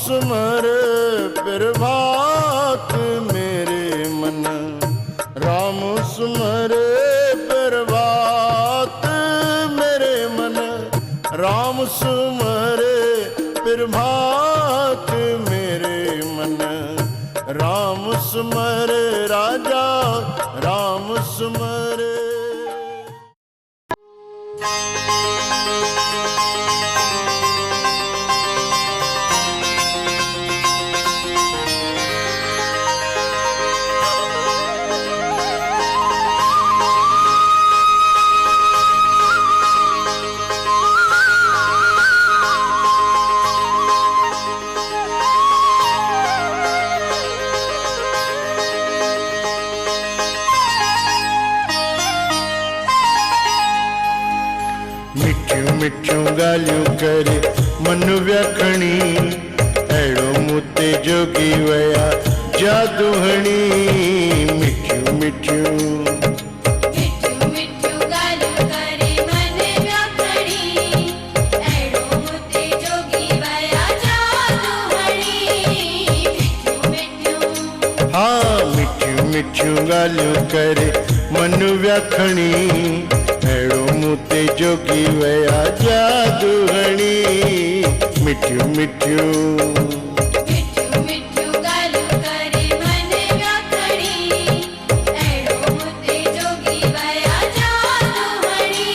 सुमर प्रभात मेरे मन, राम सुमर प्रभात मेरे मन, राम सुमर प्रभात मेरे मन, राम सुमर राजा राम सुमर। मिठियूं गालियूं करे मन व्याखणी, अहिड़ो मूते जोगी वया जादू हणी। मिठियूं मिठियूं गालियूं करे मन व्याखणी, अहिड़ो मूते जोगी वया जादू हणी। हाँ मिठियूं मिठियूं गालियूं करे मन व्याखणी, अहिड़ो मूते जोगी वया जादू हणी। मिठियूं मिठियूं गालियूं करे मन व्याखणी, अहिड़ो मूते जोगी वया जादू हणी।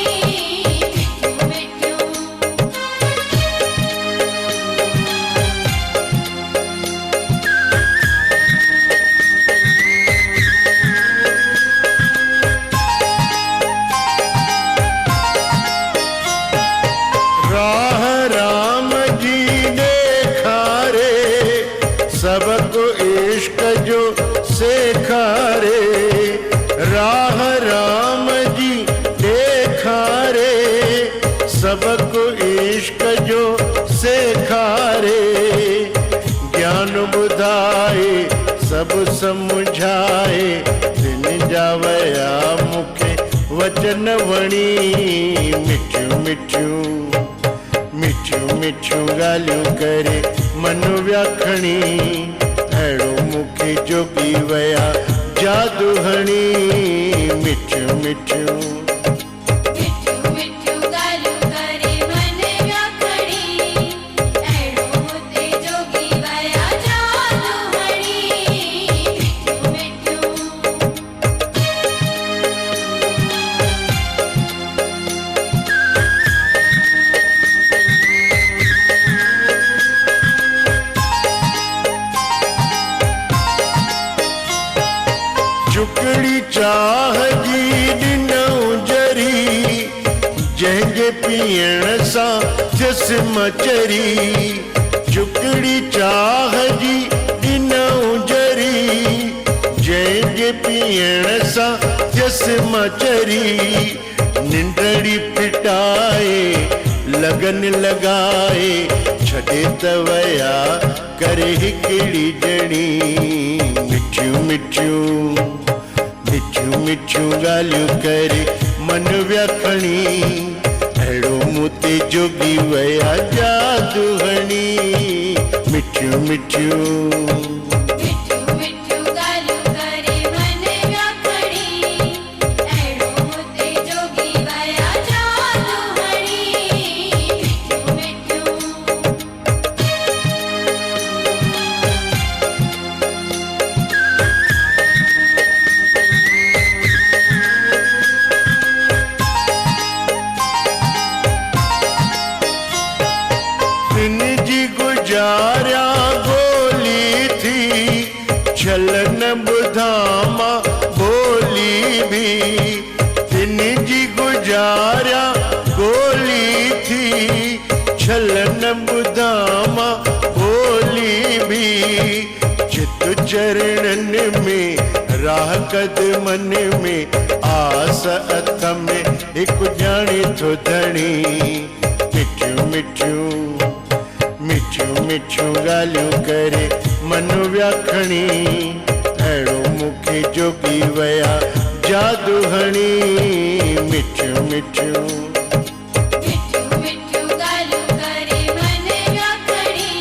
सबको इश्क जो सिखारे, राह राम जी देखारे। सबको इश्क जो सिखारे, ज्ञान बुधाए सब समझाए। दिन जावया मुखे वचन वणी। मिठियूं मिठियूं मिठियूं मिठियूं गालियूं करे मन व्याखणी, अहिड़ो मूंखे जोगी वया जादू हणी। मिठियूं मिठियूं गालियूं करे मन व्याखणी, अहिड़ो मूते जोगी वया जादू हणी। चुकड़ी चाह जी ॾिनऊं जरी, जंहिंजे पीअण सां जिस्म चरी। चुकड़ी चाह जी ॾिनऊं जरी, जंहिंजे पीअण सां जिस्म चरी। निंडड़ी फिटाए लगन लगाए, छॾे त वया करे हिकिड़ी ॼणी। मिठियूं मिठियूं मिठियूं मिठियूं गालियूं करे मन व्याखणी, अहिड़ो मूते जोगी वया जादू हणी। मिठियूं मिठियूं गालियूं करे मन व्याखणी, अहिड़ो मूते जोगी वया जादू हणी। दिन जी गुजारिया गोली थी, छलन बुधामा बोली भी। दिन जी गुजारिया गोली थी, छलन बुधामा बोली भी। चित चरणन में राह कदमन में, आस अथ में एक जानी थो धणी। मिठियूं मिठियूं मिठियूं मिठियूं गालियूं करे मन व्याखणी, अहिड़ो मूंखे जोगी वया जादू हणी। मिठियूं मिठियूं गालियूं करे मन व्याखणी,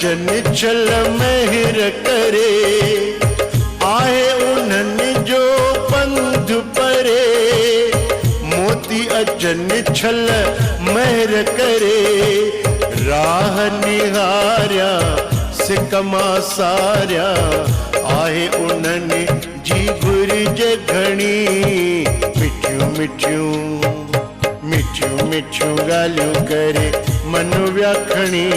अचन छल महिर करे, आहे उन्हनि जो पंध परे। मोती अचन छल महिर करे, राह निहारिया सिकमा सारिया। आहे उन्हनि जी घुरिज घणी, मिठियूं मिठियूं मिठियूं मिठियूं ॻाल्हियूं करे मन व्याखणी।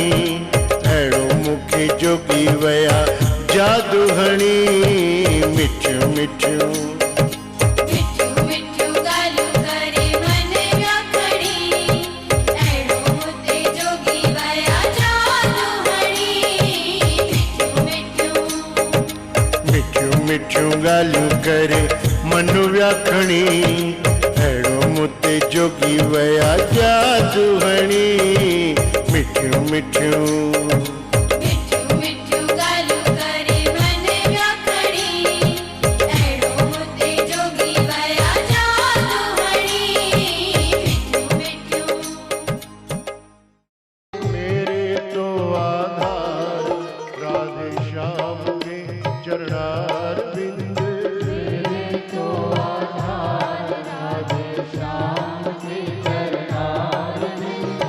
अहिड़ो मूंखे जोगी वया जादू हणी, मिठियूं मिठियूं मिठियूं मिठियूं ॻाल्हियूं करे मन व्याखणी। अहिड़ो हुते जोगी वया जादू हणी, मिठियूं मिठियूं मिठियूं मिठियूं ॻाल्हियूं करे मन व्याखणी। अहिड़ो मूंते जोगी वया जादू हणी, मिठियूं मिठियूं मिठियूं मिठियूं ॻाल्हियूं करे मन व्याखणी। अहिड़ो हुते जोगी वया जादू हणी, मिठियूं मिठियूं मेरे तो आधार राधे श्याम के चरणार बिंद। मेरे तो आधार राधे श्याम के चरणार बिंद।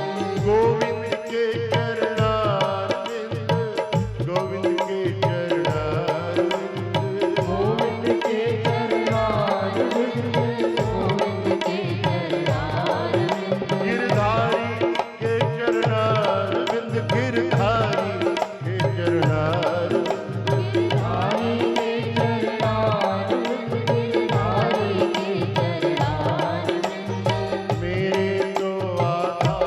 गोविंद के चरणार बिंद, गोविंद के चरणार बिंद। गोविंद के चरणार बिंद, गोविंद के चरणार बिंद। गिरधारी के चरणार बिंद, गिरधारी के चरणार बिंद। गिरधारी के चरणार बिंद, गिरधारी के चरणार बिंद। मेरे तो आधार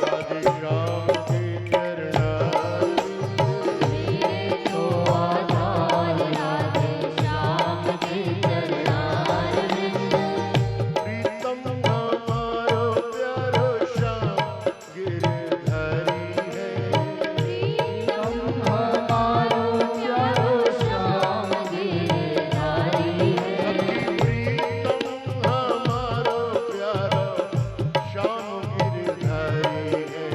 राधे श्याम के चरणार बिंद। मेरे तो आधार राधे श्याम के चरणार बिंद। प्रीतम हमारो प्यारो श्याम गिरधारी है। प्रीतम हमारो प्यारो श्याम गिरधारी है। प्रीतम हमारो प्यारो श्याम गिरधारी है।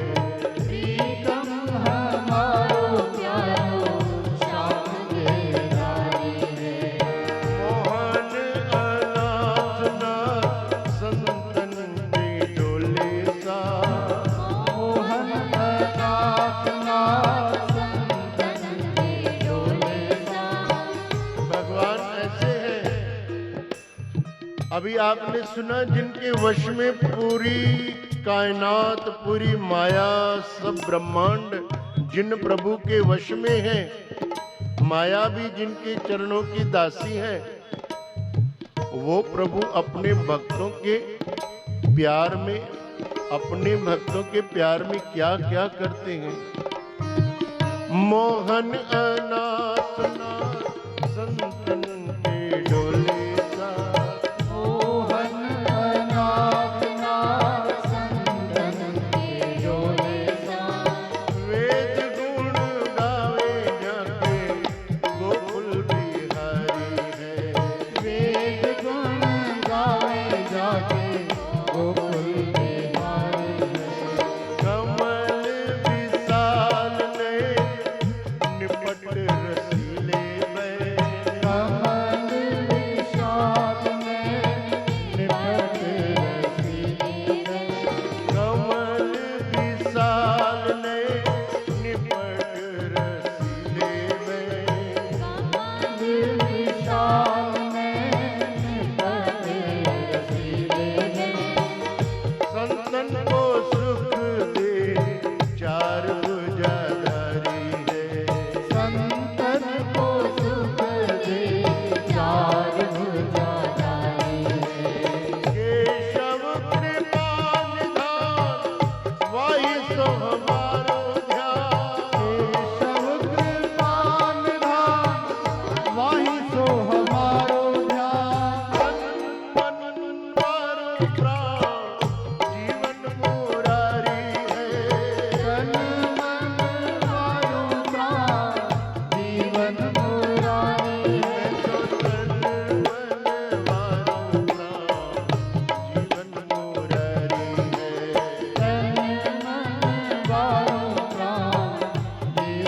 प्रीतम हमारो प्यारो श्याम गिरधारी है। मोहन अनाथ नाथ संतन के डोले सा। मोहन अनाथ नाथ संतन के डोले सा। भगवान ऐसे हैं, अभी आपने सुना, जिनके वश में पूरी कायनात, पूरी माया, सब ब्रह्मांड जिन प्रभु के वश में है। माया भी जिनके चरणों की दासी है। वो प्रभु अपने भक्तों के प्यार में, अपने भक्तों के प्यार में क्या क्या करते हैं। मोहन अनाथ नाथ संतन के डोले सा। मोहन अनाथ नाथ संतन के डोले सा। वेद गुण गावे जाके गोकुल बिहारी है। वेद गुण गावे जाके गोकुल बिहारी है। कमल विशाल ने निपट रसीले में। कमल विशाल ने निपट रसीले में। कमल विशाल ने निपट रसीले में। कमल विशाल ने निपट रसीले में। संतन को सुख दे चार भुजाधारी है। संतन को सुख दे चार भुजाधारी है। केशव कृपा निधान वाहि सो हमारो ध्यान। केशव कृपा निधान वाहि सो हमारो ध्यान। मन वारो प्राण जीवन मुरारी है। तन मन वारो प्राण जीवन मुरारी है। तो तन मन वारो प्राण जीवन मुरारी है। तन मन वारो प्राण जीवन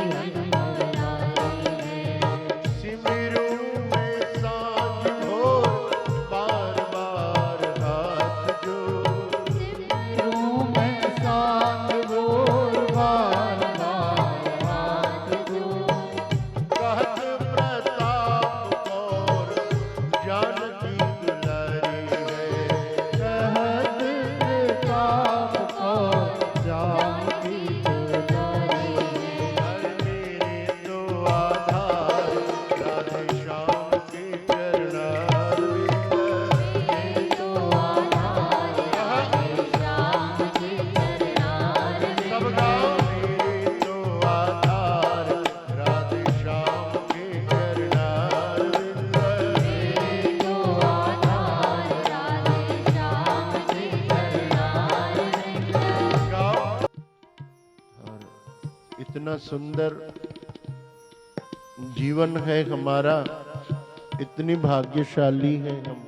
इतना सुंदर जीवन है हमारा, इतनी भाग्यशाली है हम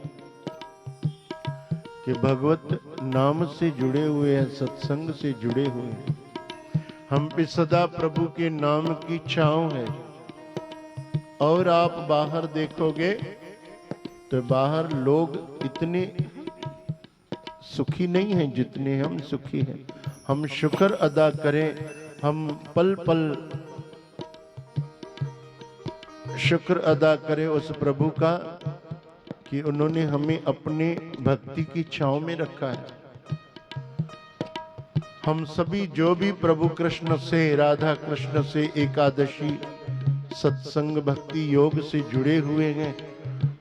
कि भगवत नाम से जुड़े हुए हैं, सत्संग से जुड़े हुए हैं। हम पे सदा प्रभु के नाम की छाँव है। और आप बाहर देखोगे तो बाहर लोग इतने सुखी नहीं हैं जितने हम सुखी हैं। हम शुक्र अदा करें, हम पल पल शुक्र अदा करें उस प्रभु का कि उन्होंने हमें अपने भक्ति की छांव में रखा है। हम सभी जो भी प्रभु कृष्ण से, राधा कृष्ण से, एकादशी सत्संग भक्ति योग से जुड़े हुए हैं,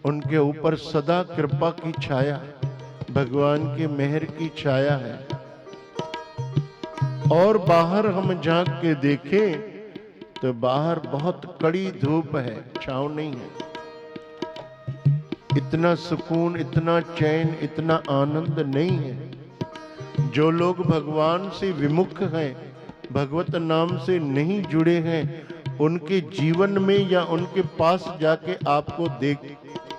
उनके ऊपर सदा कृपा की छाया, भगवान के मेहर की छाया है। और बाहर हम झांक के देखें तो बाहर बहुत कड़ी धूप है, छांव नहीं है। इतना सुकून, इतना चैन, इतना आनंद नहीं है। जो लोग भगवान से विमुख हैं, भगवत नाम से नहीं जुड़े हैं, उनके जीवन में या उनके पास जाके आपको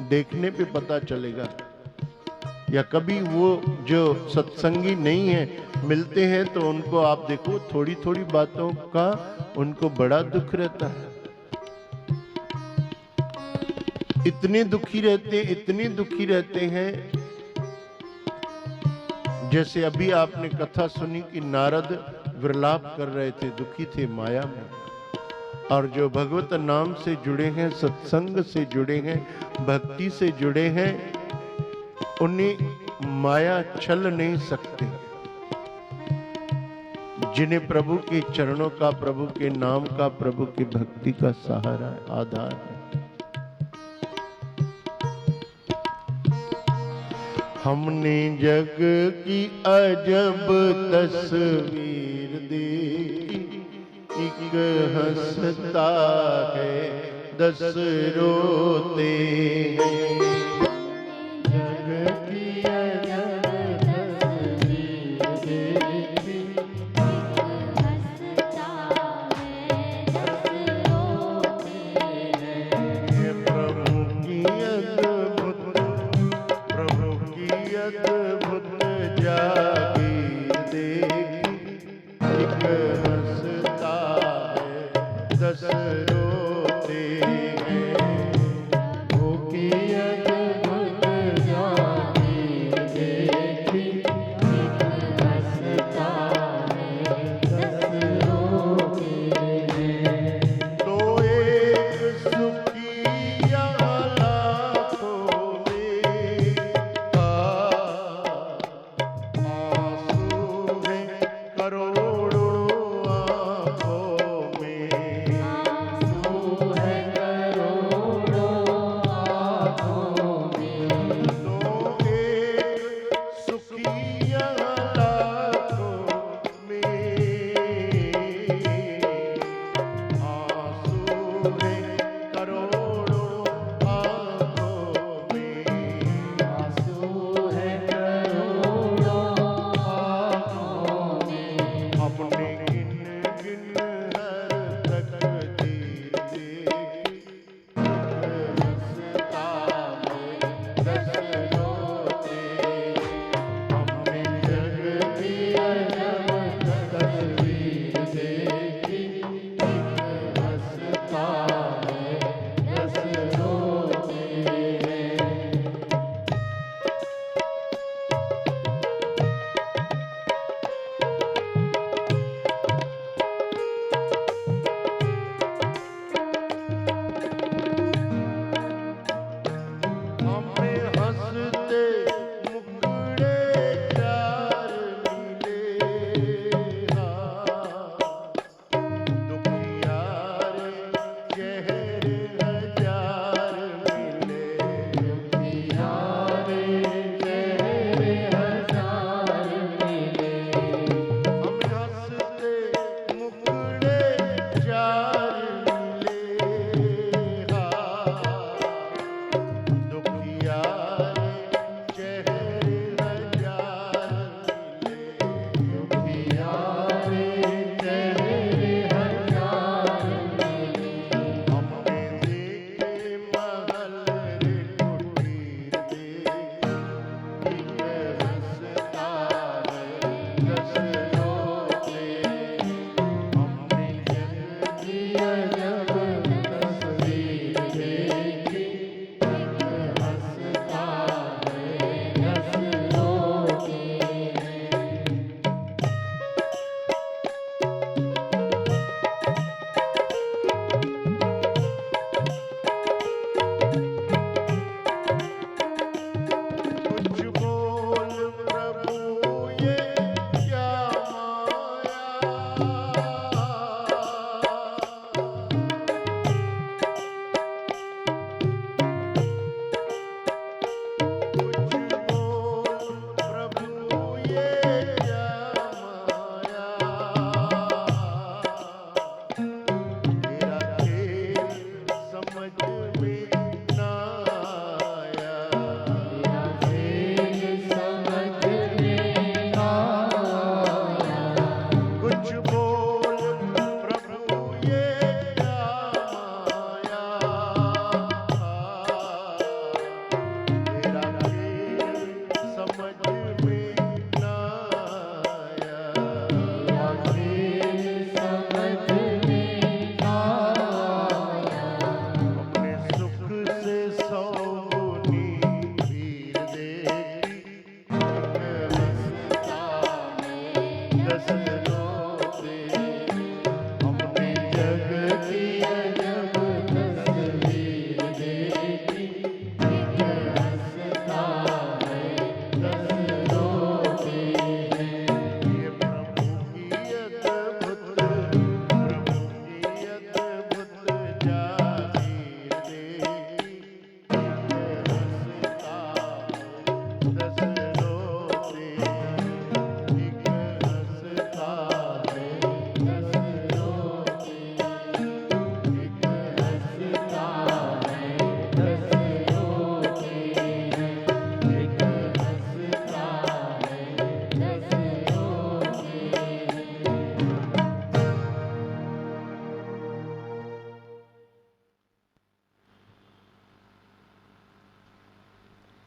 देखने पे पता चलेगा। या कभी वो जो सत्संगी नहीं है मिलते हैं तो उनको आप देखो, थोड़ी थोड़ी बातों का उनको बड़ा दुख रहता है। इतने दुखी रहते हैं। जैसे अभी आपने कथा सुनी कि नारद विलाप कर रहे थे, दुखी थे माया में। और जो भगवत नाम से जुड़े हैं, सत्संग से जुड़े हैं, भक्ति से जुड़े हैं, उन्हें माया छल नहीं सकते। जिन्हें प्रभु के चरणों का, प्रभु के नाम का, प्रभु की भक्ति का सहारा है, आधार है। हमने जग की अजब तस्वीर देखी, एक हंसता है 10 रोते हैं।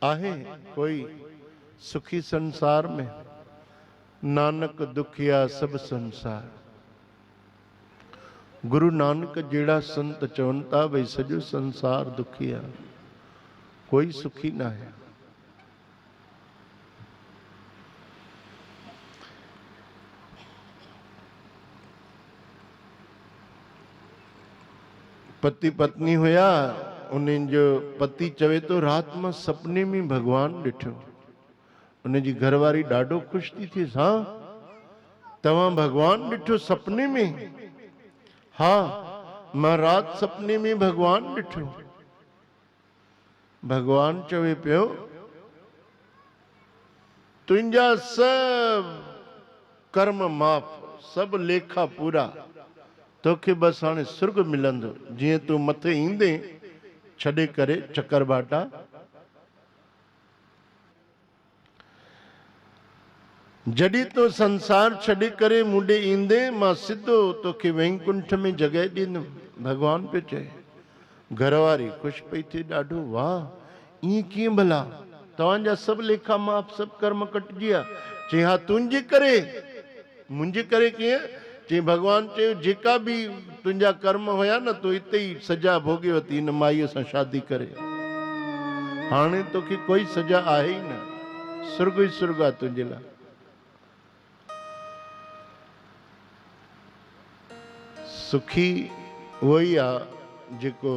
आहे कोई सुखी संसार में? नानक दुखिया सब संसार। गुरु नानक जेड़ा संत चवंता भई सजो संसार दुखिया, कोई सुखी ना है। पति पत्नी हुया, उन्हें जो पति चवे तो रात में सपने में भगवान ॾिठो। उन्हें जी घरवारी ॾाढो खुश थी थी। हाँ तव्हां भगवान ॾिठो सपने में? हाँ मां रात सपने में भगवान ॾिठो। भगवान चवे पियो तुंहिंजा सब कर्म माफ़, सब लेखा पूरा, तोखे बस हाणे सुर्ग मिलंदो। जीअं तूं मथे ईंदे छॾे करे चकर बाटा, जॾहिं तो संसार छॾे करे मुंडे ईंदे मां सिधो तोखे वैकुंठ में जगह ॾींदुमि। भगवान पियो चए। घरवारी ख़ुशि पई थिए ॾाढो। वाह ईअं कीअं भला? तव्हांजा सभु लेखा माफ़, सभु कर्म कटिजी विया? चई हा तुंहिंजे करे। मुंहिंजे करे कीअं? चई भगवान चयो जेका बि तुंहिंजा कर्म हुया न तूं हिते ई सजा भोगे वती हिन माईअ सां शादी करे। हाणे तोखे कोई सजा आहे ई न, सुर्ग ई सुर्ग आहे तुंहिंजे लाइ। सुखी उहो ई आहे जेको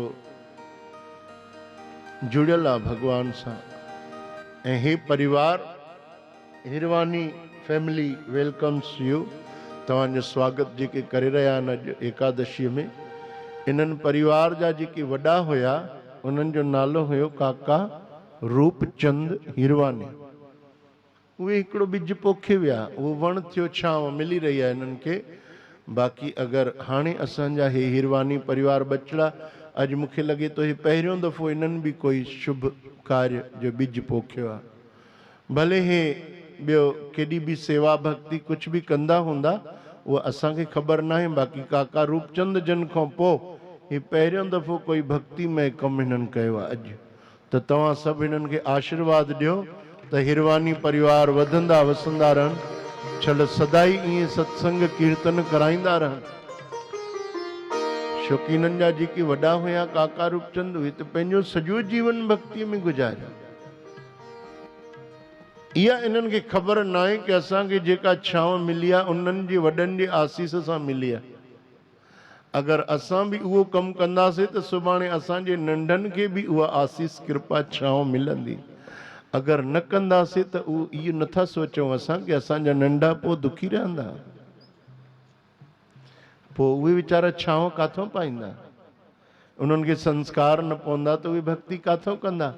जुड़ियल आहे भगवान सां। ऐं हे परिवार हिरवानी फैमिली वेलकम्स यू। तव्हांजो स्वागत जेके करे रहिया आहिनि अॼु एकादशीअ में, इन्हनि परिवार जा जेके वॾा हुया उन्हनि जो नालो हुयो काका रूपचंद हिरवानी। उहे हिकिड़ो ॿिज पोखे विया, उहो वण थियो, छांव मिली रही आहे इन्हनि खे। बाक़ी अगरि हाणे असांजा हे हिरवानी परिवार बचड़ा, अॼु मूंखे लॻे थो हे पहिरियों दफ़ो इन्हनि बि कोई शुभ कार्य जो ॿिज पोखियो आहे। भले हे ॿियो केॾी बि सेवा भक्ति कुझु बि कंदा हूंदा, उहा असांखे ख़बर न आहे। बाक़ी काका रूपचंद जन खां पोइ हे पहिरियों दफ़ो कोई भक्तिमय कमु हिननि कयो आहे अॼु। त तव्हां सभु हिननि खे आशीर्वाद ॾियो त हिरवानी परिवार वधंदा वसंदा रहनि, छल सदाई ईअं सत्संग कीर्तन कराईंदा रहनि। छोकी हिननि जा जेके वॾा हुया काका रूपचंद, उहे त पंहिंजो सॼो जीवन भक्तीअ में गुज़ारियो। इहा इन्हनि खे ख़बर न आहे कि असांखे जेका छांव मिली आहे उन्हनि जे वॾनि जे आसीस सां मिली आहे। अगरि असां बि उहो कमु कंदासीं त सुभाणे असांजे नंढनि खे बि उहा आसीस कृपा छांव मिलंदी। अगरि न कंदासीं त उहो इहो नथा सोचूं असां कि असांजा नंढा पोइ दुखी रहंदा, पोइ उहे वीचारा छांव काथों पाईंदा? उन्हनि खे संस्कार न पवंदा त उहे भक्ति काथों कंदा?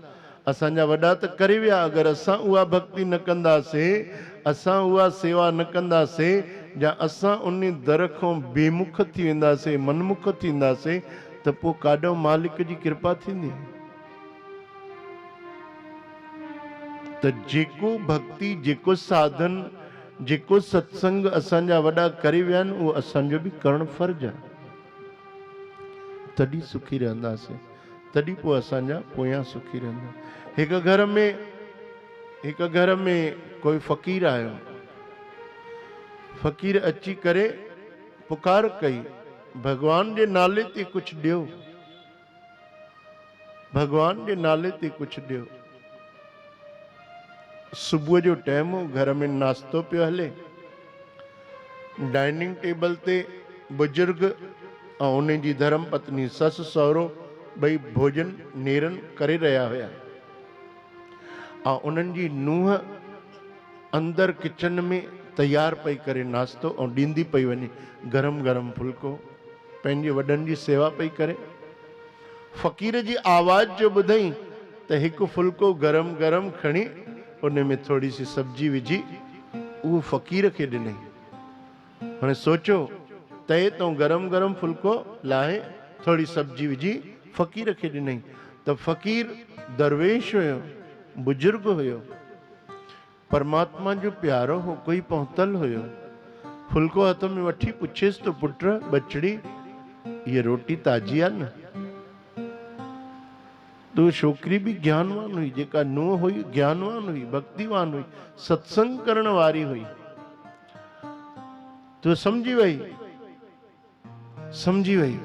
असांजा वॾा त करे विया, अगरि असां उहा भक्ति न कंदासीं, असां उहा सेवा न कंदासीं, या असां उन दर खां बेमुख थी वेंदासीं, मनमुख थींदासीं, त पोइ काॾों मालिक जी कृपा थींदी? त जेको भक्ति, जेको साधन, जेको सत्संग असांजा वॾा करे विया आहिनि, उहो असांजो बि करणु फर्ज़ आहे। तॾहिं सुखी रहंदासीं, तॾहिं पोइ असांजा पोयां सुखी रहंदा। हिकु घर में कोई फ़क़ीर आयो। फ़क़ीर अची करे पुकार कई, भगवान जे नाले ते कुझु ॾियो, भगवान जे नाले ते कुझु ॾियो। सुबुह जो टाइम हो, घर में नाश्तो पियो हले। डाइनिंग टेबल ते बुजुर्ग ऐं उन जी धर्म पत्नी, ससु सहुरो ॿई भोजन नेरन करे रहिया हुया। ऐं उन्हनि जी नुंहुं अंदरि किचन में तयारु पई करे नाश्तो, ऐं ॾींदी पई वञे गरम गरम फुल्को, पंहिंजे वॾनि जी सेवा पई करे। फ़क़ीर जी आवाज़ जो ॿुधई त हिकु फुल्को गरम गरम खणी उन में थोरी सी सब्जी विझी उहो फ़क़ीर खे ॾिनई। हाणे सोचो, तए तो गरम गरम फुल्को लाहे थोड़ी सब्जी विझी फ़क़ीर खे ॾिनई। त फ़क़ीर दरवेश हुयो, बुजुर्ग हुयो, परमात्मा जो प्यारो हो, कोई पहुतल हुयो। फुल्को हथ में वठी पुछेसि तो, पुट बचड़ी ये रोटी ताजी आहे न? तो छोकरी भी ज्ञानवान हुई, जेका नूंहं हुई ज्ञानवान हुई, भक्तिवान हुई, सत्संग करण वारी हुई। तो समझी वई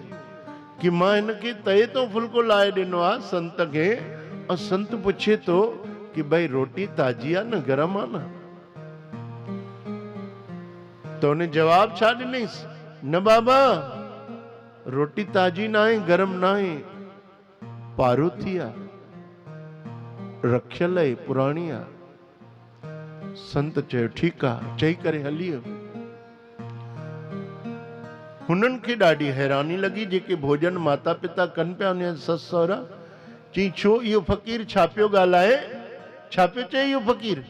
कि मां इनके तए तो फुल्को लाए ॾिनो आहे संत खे, और संत पुछे तो कि भाई रोटी ताजी आहे न गरम आहे न? तो उन्हें जवाब छा ॾिनईंसि, न बाबा रोटी ताजी ना आहे, गरम ना आहे, पारो थी आहे, रखियल आहे, पुराणी आहे। संत चयो ठीकु आहे, चई करे हली वियो। हुननि खे ॾाढी हैरानी लॻी, जेके भोजन माता पिता कनि पिया, उन ससु सहुरा चई छो इहो फ़क़ीर छा पियो ॻाल्हाए, छा पियो चए इहो फ़क़ीर?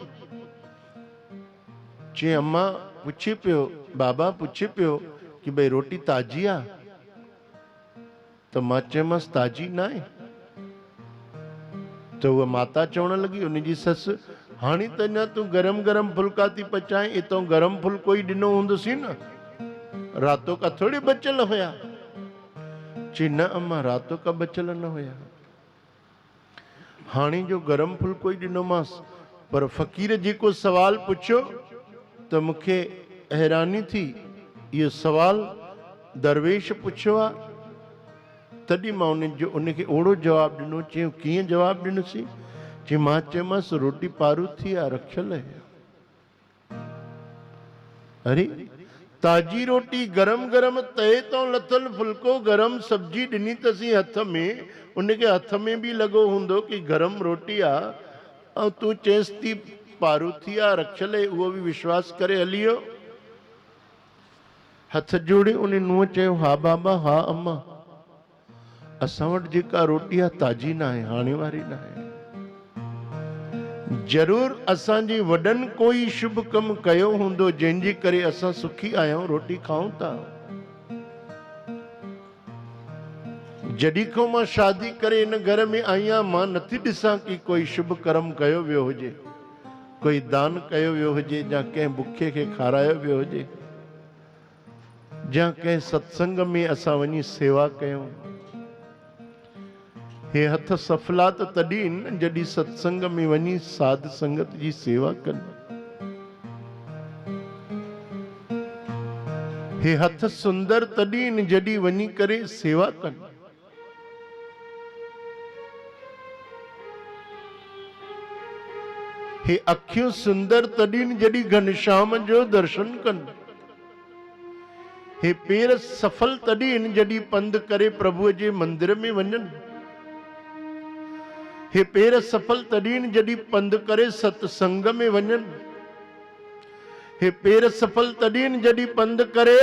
चई अम्मा पुछे पियो, बाबा पुछे पियो कि भई रोटी ताजी आहे? त मां चयोमांसि ताजी न आहे। त उहा माता चवण लॻी, उनजी ससु, हाणे त अञा तूं गरम गरम फुल्का थी पचाए, इतो गरम फुल्को ई ॾिनो हूंदुसीं न, रातों का थोड़ी बचल हुया? चई न अम्मा रातों का बचल न हुया, हाणे जो गरम फुल्को ई ॾिनोमांसि। पर फ़क़ीर जेको सवाल पुछियो त मूंखे हैरानी थी, इहो सवाल दरवेश पुछियो आहे, तॾहिं मां उनखे ओड़ो जवाबु ॾिनो। चयो कीअं जवाबु ॾिनोसीं? चई मां चयोमांसि रोटी पारू थी आहे, रखियल आहे। अरे ताजी रोटी गरम गरम तए तो लथल फुल्को, गरम सब्जी ॾिनी तसीं हथ में, उनखे हथ में बि लॻो हूंदो कि गरम रोटी आहे, ऐं तूं चएसि थी पारू थी आहे, रखियल आहे, उहो बि विश्वास करे हली वियो। हथ जोड़े उन नुंहुं चयो, हा बाबा हा अम्मा, असां वटि जेका रोटी आहे ताजी न आहे, हाणे वारी न आहे। जरूर असांजे वॾनि कोई शुभ कम कयो हूंदो, जंहिंजे करे असां सुखी आहियूं, रोटी खाऊं था। जॾहिं खां मां शादी करे इन घर में आई आहियां, मां नथी ॾिसां कि कोई शुभ कर्म कयो वियो हुजे, कोई दान कयो वियो हुजे, या कंहिं बुखे खे खारायो वियो हुजे, या कंहिं सत्संग में असां वञी सेवा कयूं। हे हथ सफला त तॾहिं न जॾहिं सत्संग में वञी साध संगत जी सेवा कनि। हे हथ सुंदर तॾहिं न जॾहिं वञी करे सेवा कनि। हे अखियूं सुंदर तॾहिं न जॾहिं घनश्याम जो दर्शन कनि। हे पेर सफल तॾहिं न जॾहिं पंधु करे प्रभुअ जे मंदिर में वञनि। हे पेर सफल तॾहिं न जॾहिं पंधु करे सत्संग में वञनि। हे पेर सफल तॾहिं न जॾहिं पंधु करे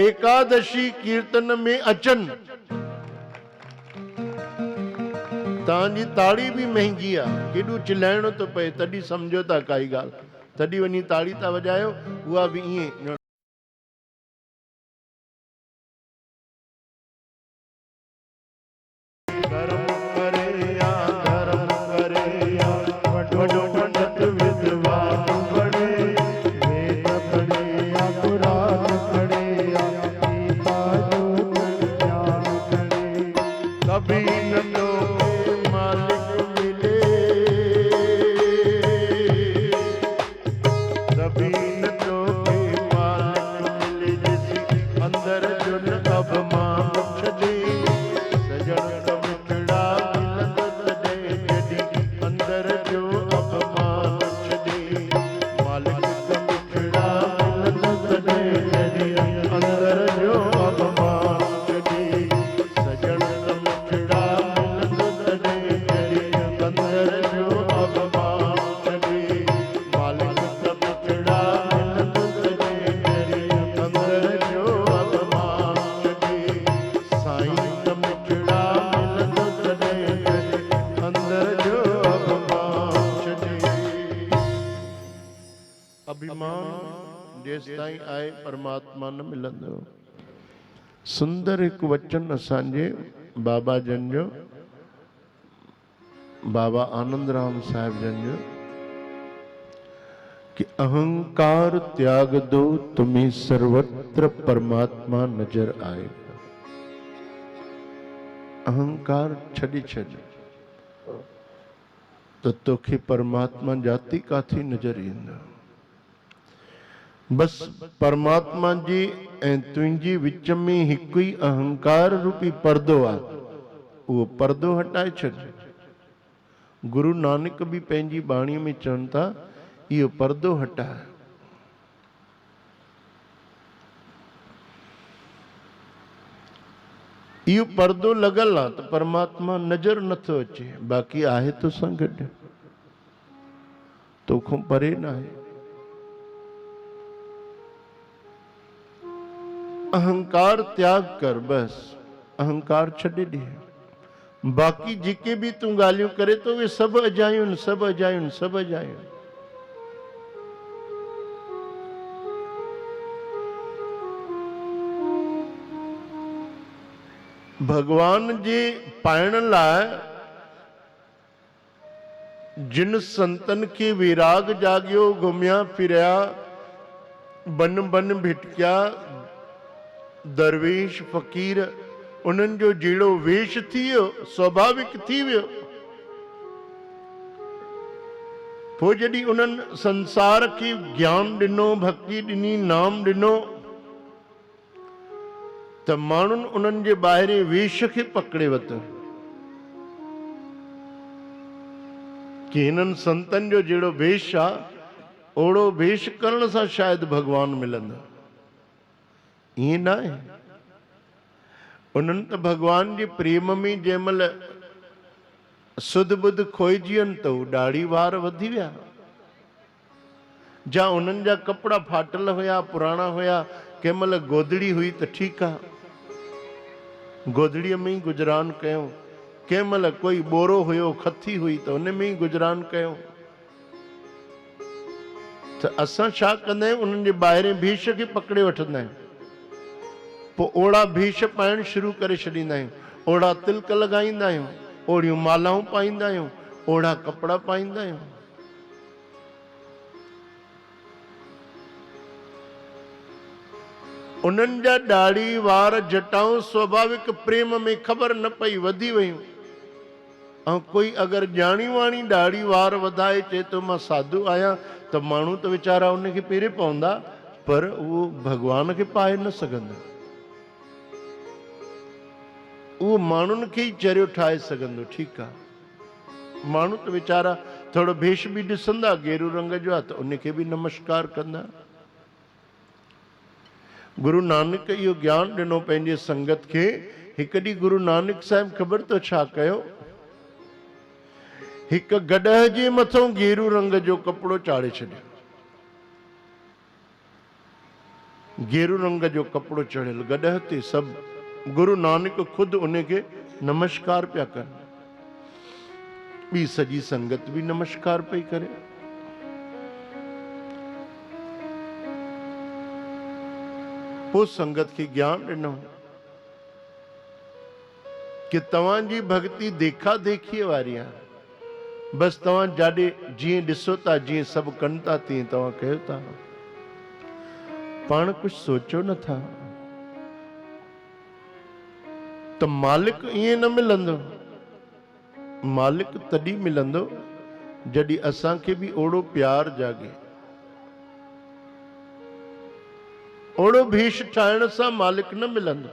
एकादशी कीर्तन में अचनि। तव्हांजी ताड़ी बि महांगी आहे, केॾो चिलाइणो थो पए, तॾहिं सम्झो था काई ॻाल्हि, तॾहिं वञी ताड़ी था वॼायो, उहा बि ईअं। परमात्मा न मिलंदो। सुंदर एक वचन असांजे बाबा जन जो, बाबा आनंद राम साहिब जन जो, कि अहंकार त्याग दो तुम्हें सर्वत्र परमात्मा नजर आएगा। अहंकार छॾे छॾ, त तोखे परमात्मा जाती काथी नज़र ईंदो। बस परमात्मा जी ऐं तुंहिंजी विच में हिकु ई अहंकार रूपी पर्दो आहे, उहो पर्दो हटाए छॾ। गुरु नानक भी पंहिंजी बाणी में चवनि था इहो पर्दो हटाए। इहो पर्दो लॻल आहे त परमात्मा नज़र नथो अचे, बाक़ी आहे तोसां गॾु, तोखां परे न आहे। अहंकार त्याग कर, बस अहंकार छॾे ॾे। बाक़ी जेके भी तूं ॻाल्हियूं करे तो उहे सभु अजायूं आहिनि, सभु अजायूं आहिनि, सभु अजायूं आहिनि। भगवान जे पाइण लाइ जिन संतन के विराग जागियो, घुमिया फिरिया, बन बन भिटकिया, दरवेश फ़कीर, उन्हनि जो जहिड़ो वेश थी वियो, स्वाभाविक थी वियो। पोइ जॾहिं उन्हनि संसार खे ज्ञान ॾिनो, भक्ति ॾिनी, नाम ॾिनो, त माण्हुनि उन्हनि जे ॿाहिरे वेश खे पकड़े वरितो कि हिननि संतनि जो जहिड़ो वेश आहे, ओड़ो वेश करण सां शायदि भगवान मिलंदो। ईअं न आहे। उन्हनि त भगवान जे प्रेम में जंहिं महिल सुध बुध खोइजी वञनि त हू ॾाढ़ी वार वधी विया। जा उन्हनि जा कपिड़ा फाटल हुया, पुराणा हुया, कंहिं महिल गोदड़ी हुई त ठीकु आहे, गोदड़ीअ में ई गुज़रान कयूं। कंहिं महिल कोई ॿोरो हुयो, खथी हुई त उन में ई गुज़रान कयूं। त असां छा कंदा आहियूं, उन्हनि जे ॿाहिरे भेष खे पकड़े वठंदा आहियूं, पोइ ओड़ा भेष पाइण शुरू करे छॾींदा आहियूं, ओड़ा तिलक लॻाईंदा आहियूं, ओड़ियूं मालाऊं पाईंदा आहियूं, ओड़ा कपिड़ा पाईंदा आहियूं। उन्हनि जा ॾाढ़ी वार जटाऊं स्वाभाविक प्रेम में ख़बर न पई वधी वयूं। ऐं कोई अगरि ॼाणी वाणी ॾाढ़ी वार वधाए चए तो मां साधु आहियां, त माण्हू त वीचारा उनखे पेरे पवंदा, पर उहो भगवान खे पाए न सघंदा। उहो माण्हुनि खे ई चरियो ठाहे सघंदो, ठीकु आहे। माण्हू त वीचारा थोरो भेष बि ॾिसंदा, गेरू रंग जो आहे त उनखे बि नमस्कार कंदा। गुरु नानक इहो ज्ञान ॾिनो पंहिंजे संगत खे। हिकु ॾींहुं गुरु नानक साहिब ख़बर तो छा कयो, हिकु गॾह जे मथां गेरू रंग जो कपिड़ो चाढ़े छॾियो। गेरू रंग जो कपिड़ो चढ़ियल गॾह ते सभु गुरु नानक ख़ुदि उनखे नमस्कार पिया कनि, ॿी सॼी संगत बि नमस्कार पई करे। पोइ संगत खे ज्ञान ॾिनो कि तव्हांजी भक्ति देखा देखीअ वारी आहे, बसि तव्हां जाॾे जीअं ॾिसो था, जीअं सभु कनि था, तीअं तव्हां कयो था, पाण कुझु सोचो नथा। त मालिक ईअं न मिलंदो, मालिक तॾहिं मिलंदो जॾहिं असांखे बि ओड़ो प्यार जागे। ओड़ो भेष ठाहिण सां मालिक न मिलंदो।